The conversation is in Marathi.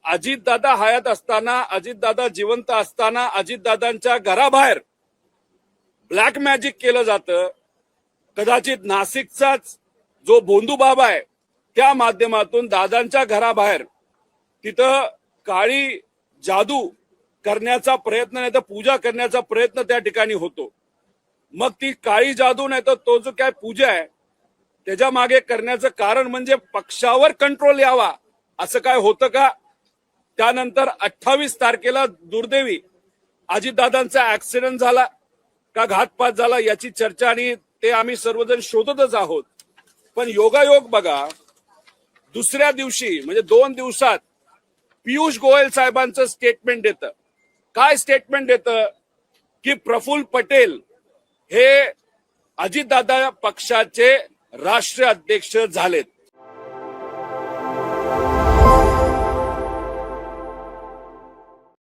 अजितदादा हयात असताना, अजितदादा जिवंत असताना अजितदादांच्या घराबाहेर ब्लॅक मॅजिक केलं जातं. कदाचित नाशिकचाच जो भोंदू बाबा आहे त्या माध्यमातून दादांच्या घराबाहेर तिथं काळी जादू करण्याचा प्रयत्न, नाही तर पूजा करण्याचा प्रयत्न त्या ठिकाणी होतो. मग ती काळी जादू नाही तर तो जो काय पूजा आहे त्याच्या मागे करण्याचं कारण म्हणजे पक्षावर कंट्रोल यावा, असं काय होतं का? त्यानंतर 28 तारखेला दुर्दैवी अजितदादांचा ऍक्सिडेंट झाला का घातपात झाला याची चर्चा आणि ते आम्ही सर्वजण शोधतच आहोत. पण योगायोग बघा, दुसऱ्या दिवशी म्हणजे 2 दिवसात पियुष गोयल साहेबांचं स्टेटमेंट देतं. काय स्टेटमेंट देतं की प्रफुल्ल पटेल हे अजितदादा पक्षाचे राष्ट्रीय अध्यक्ष झालेत.